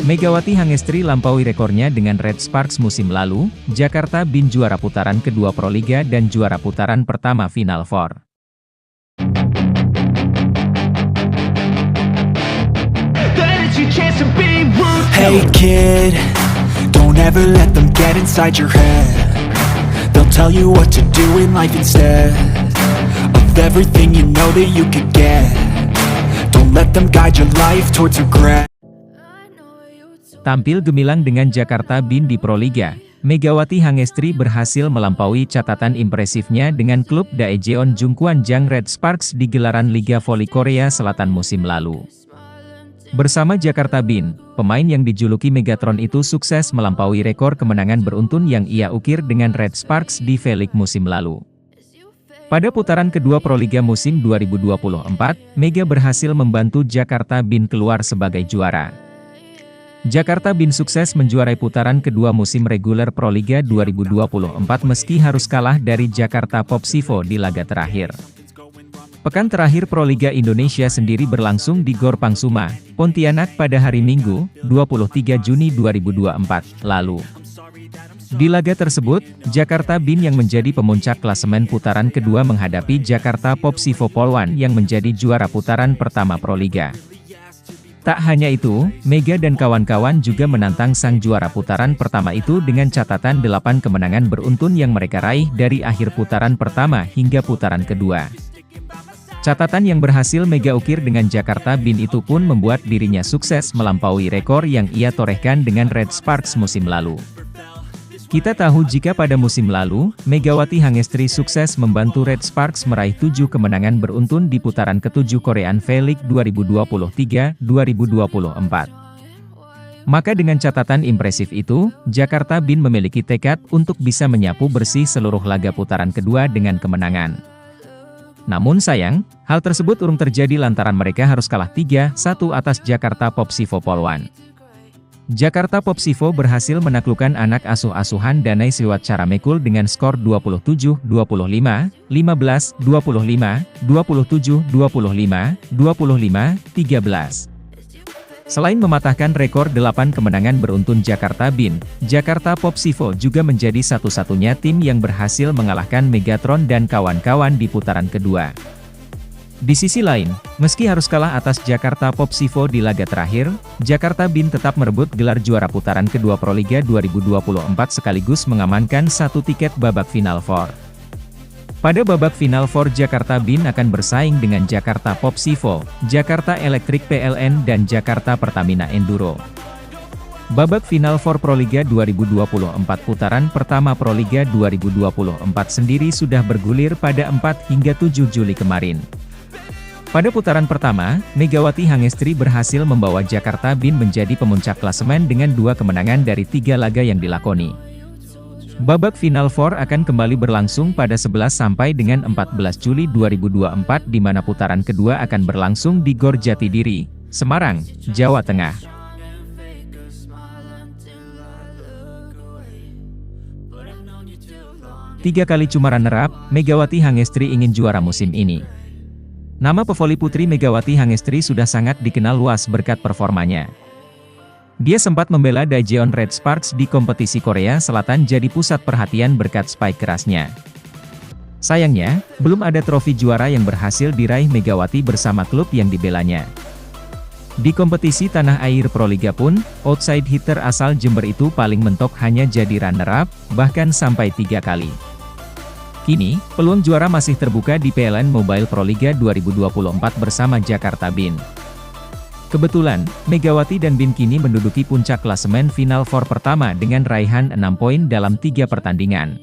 Megawati Hangestri lampaui rekornya dengan Red Sparks musim lalu, Jakarta Bin juara putaran kedua Proliga dan juara putaran pertama Final Four. Hey kid, don't ever let them get inside your head. They'll tell you what to do in life instead of everything you know that you could get. Don't let them guide your life towards regret. Tampil gemilang dengan Jakarta Bin di Proliga, Megawati Hangestri berhasil melampaui catatan impresifnya dengan klub Daejeon Jungkwanjang Red Sparks di gelaran Liga Voli Korea Selatan musim lalu. Bersama Jakarta Bin, pemain yang dijuluki Megatron itu sukses melampaui rekor kemenangan beruntun yang ia ukir dengan Red Sparks di V-League musim lalu. Pada putaran kedua Proliga musim 2024, Mega berhasil membantu Jakarta Bin keluar sebagai juara. Jakarta Bin sukses menjuarai putaran kedua musim reguler Proliga 2024 meski harus kalah dari Jakarta Popsivo di laga terakhir. Pekan terakhir Proliga Indonesia sendiri berlangsung di Gor Pangsuma, Pontianak pada hari Minggu, 23 Juni 2024, lalu. Di laga tersebut, Jakarta Bin yang menjadi pemuncak klasemen putaran kedua menghadapi Jakarta Popsivo Polwan yang menjadi juara putaran pertama Proliga. Tak hanya itu, Mega dan kawan-kawan juga menantang sang juara putaran pertama itu dengan catatan 8 kemenangan beruntun yang mereka raih dari akhir putaran pertama hingga putaran kedua. Catatan yang berhasil Mega ukir dengan Jakarta Bin itu pun membuat dirinya sukses melampaui rekor yang ia torehkan dengan Red Sparks musim lalu. Kita tahu jika pada musim lalu, Megawati Hangestri sukses membantu Red Sparks meraih 7 kemenangan beruntun di putaran ke-7 Korean V-League 2023-2024. Maka dengan catatan impresif itu, Jakarta Bin memiliki tekad untuk bisa menyapu bersih seluruh laga putaran kedua dengan kemenangan. Namun sayang, hal tersebut urung terjadi lantaran mereka harus kalah 3-1 atas Jakarta Popsivo Polwan. Jakarta Popsivo berhasil menaklukkan anak asuh-asuhan Danai Sriwatcharamekul dengan skor 27-25, 15-25, 27-25, 25-13. Selain mematahkan rekor 8 kemenangan beruntun Jakarta Bin, Jakarta Popsivo juga menjadi satu-satunya tim yang berhasil mengalahkan Megatron dan kawan-kawan di putaran kedua. Di sisi lain, meski harus kalah atas Jakarta Popsivo di laga terakhir, Jakarta Bin tetap merebut gelar juara putaran kedua Proliga 2024 sekaligus mengamankan 1 tiket babak Final Four. Pada babak Final Four Jakarta Bin akan bersaing dengan Jakarta Popsivo, Jakarta Electric PLN dan Jakarta Pertamina Enduro. Babak Final Four Proliga 2024 putaran pertama Proliga 2024 sendiri sudah bergulir pada 4 hingga 7 Juli kemarin. Pada putaran pertama, Megawati Hangestri berhasil membawa Jakarta Bin menjadi pemuncak klasemen dengan 2 kemenangan dari 3 laga yang dilakoni. Babak Final Four akan kembali berlangsung pada 11 sampai dengan 14 Juli 2024 di mana putaran kedua akan berlangsung di Gor Jatidiri, Semarang, Jawa Tengah. Tiga kali cuma runner-up, Megawati Hangestri ingin juara musim ini. Nama pevoli putri Megawati Hangestri sudah sangat dikenal luas berkat performanya. Dia sempat membela Daejeon Red Sparks di kompetisi Korea Selatan jadi pusat perhatian berkat spike kerasnya. Sayangnya, belum ada trofi juara yang berhasil diraih Megawati bersama klub yang dibelanya. Di kompetisi tanah air Proliga pun, outside hitter asal Jember itu paling mentok hanya jadi runner-up, bahkan sampai 3 kali. Kini, peluang juara masih terbuka di PLN Mobile Proliga 2024 bersama Jakarta Bin. Kebetulan, Megawati dan Bin kini menduduki puncak klasemen Final Four pertama dengan raihan 6 poin dalam 3 pertandingan.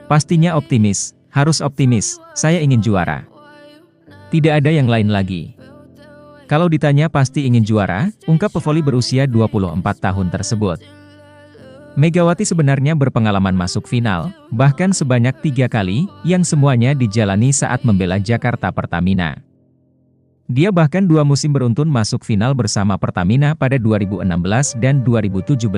Pastinya optimis, harus optimis, saya ingin juara. Tidak ada yang lain lagi. Kalau ditanya pasti ingin juara, ungkap pevoli berusia 24 tahun tersebut. Megawati sebenarnya berpengalaman masuk final, bahkan sebanyak 3 kali, yang semuanya dijalani saat membela Jakarta Pertamina. Dia bahkan 2 musim beruntun masuk final bersama Pertamina pada 2016 dan 2017.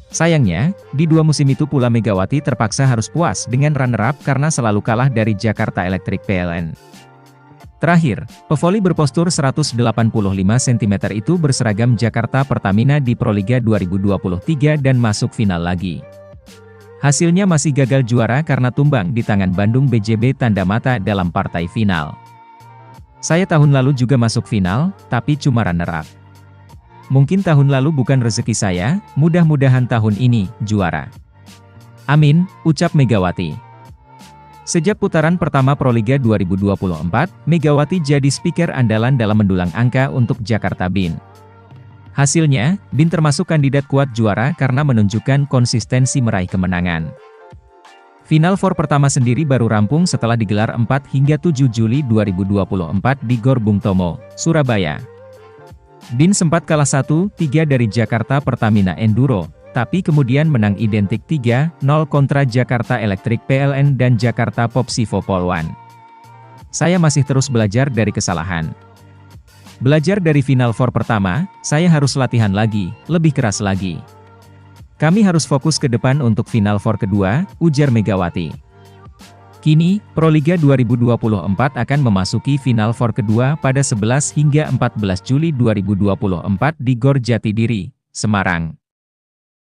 Sayangnya, di 2 musim itu pula Megawati terpaksa harus puas dengan runner-up karena selalu kalah dari Jakarta Electric PLN. Terakhir, pevoli berpostur 185 cm itu berseragam Jakarta Pertamina di Proliga 2023 dan masuk final lagi. Hasilnya masih gagal juara karena tumbang di tangan Bandung BJB tanda mata dalam partai final. Saya tahun lalu juga masuk final, tapi cuma runner-up. Mungkin tahun lalu bukan rezeki saya, mudah-mudahan tahun ini juara. Amin, ucap Megawati. Sejak putaran pertama Proliga 2024, Megawati jadi speaker andalan dalam mendulang angka untuk Jakarta BIN. Hasilnya, BIN termasuk kandidat kuat juara karena menunjukkan konsistensi meraih kemenangan. Final Four pertama sendiri baru rampung setelah digelar 4 hingga 7 Juli 2024 di Gor Bung Tomo, Surabaya. BIN sempat kalah 1-3 dari Jakarta Pertamina Enduro, tapi kemudian menang identik 3-0 kontra Jakarta Electric PLN dan Jakarta Popsivo Polwan. Saya masih terus belajar dari kesalahan. Belajar dari Final Four pertama, saya harus latihan lagi, lebih keras lagi. Kami harus fokus ke depan untuk Final Four kedua, ujar Megawati. Kini, Proliga 2024 akan memasuki Final Four kedua pada 11 hingga 14 Juli 2024 di Gor Jatidiri, Semarang.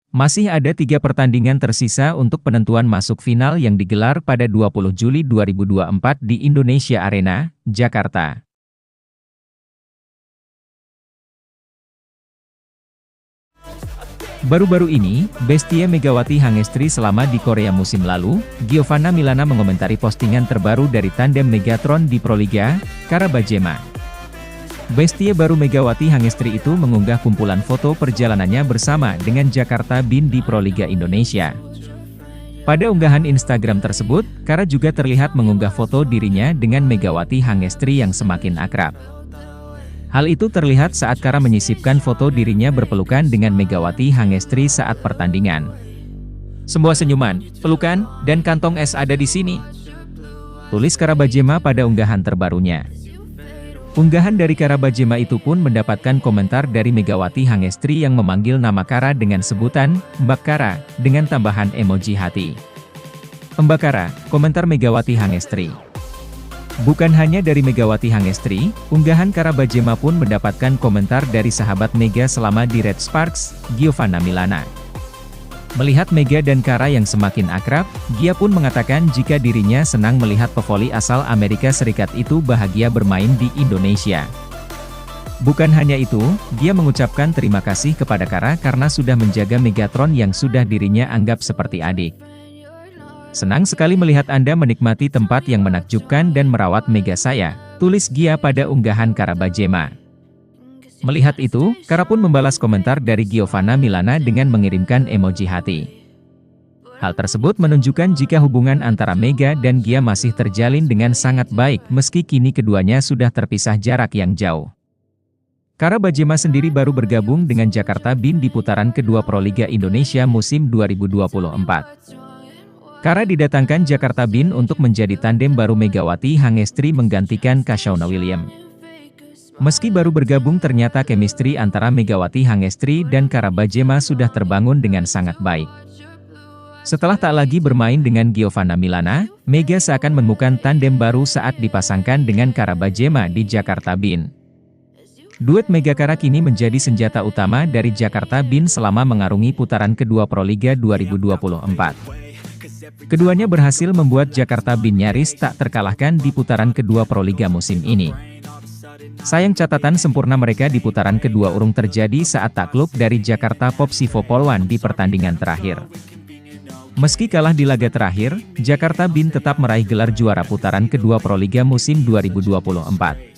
Masih ada 3 pertandingan tersisa untuk penentuan masuk final yang digelar pada 20 Juli 2024 di Indonesia Arena, Jakarta. Baru-baru ini, bestie Megawati Hangestri selama di Korea musim lalu, Giovanna Milana mengomentari postingan terbaru dari tandem Megatron di Proliga, Kara Bajema. Bestie baru Megawati Hangestri itu mengunggah kumpulan foto perjalanannya bersama dengan Jakarta BIN di Proliga Indonesia. Pada unggahan Instagram tersebut, Kara juga terlihat mengunggah foto dirinya dengan Megawati Hangestri yang semakin akrab. Hal itu terlihat saat Kara menyisipkan foto dirinya berpelukan dengan Megawati Hangestri saat pertandingan. "Semua senyuman, pelukan, dan kantong es ada di sini," tulis Kara Bajema pada unggahan terbarunya. Unggahan dari Kara Bajema itu pun mendapatkan komentar dari Megawati Hangestri yang memanggil nama Kara dengan sebutan, "Mbak Kara," dengan tambahan emoji hati. "Mbak Kara," komentar Megawati Hangestri. Bukan hanya dari Megawati Hangestri, unggahan Kara Bajema pun mendapatkan komentar dari sahabat Mega selama di Red Sparks, Giovanna Milana. Melihat Mega dan Kara yang semakin akrab, Gia pun mengatakan jika dirinya senang melihat pevoli asal Amerika Serikat itu bahagia bermain di Indonesia. Bukan hanya itu, dia mengucapkan terima kasih kepada Kara karena sudah menjaga Megatron yang sudah dirinya anggap seperti adik. "Senang sekali melihat Anda menikmati tempat yang menakjubkan dan merawat Mega saya," tulis Gia pada unggahan Kara Bajema. Melihat itu, Kara pun membalas komentar dari Giovanna Milana dengan mengirimkan emoji hati. Hal tersebut menunjukkan jika hubungan antara Mega dan Gia masih terjalin dengan sangat baik meski kini keduanya sudah terpisah jarak yang jauh. Kara Bajema sendiri baru bergabung dengan Jakarta BIN di putaran kedua Proliga Indonesia musim 2024. Kara didatangkan Jakarta BIN untuk menjadi tandem baru Megawati Hangestri menggantikan Kashauna William. Meski baru bergabung ternyata chemistry antara Megawati Hangestri dan Kara Bajema sudah terbangun dengan sangat baik. Setelah tak lagi bermain dengan Giovanna Milana, Mega seakan menemukan tandem baru saat dipasangkan dengan Kara Bajema di Jakarta BIN. Duet Mega Kara kini menjadi senjata utama dari Jakarta BIN selama mengarungi putaran kedua Proliga 2024. Keduanya berhasil membuat Jakarta BIN nyaris tak terkalahkan di putaran kedua Proliga musim ini. Sayang catatan sempurna mereka di putaran kedua urung terjadi saat takluk dari Jakarta Popsivo Polwan di pertandingan terakhir. Meski kalah di laga terakhir, Jakarta BIN tetap meraih gelar juara putaran kedua Proliga musim 2024.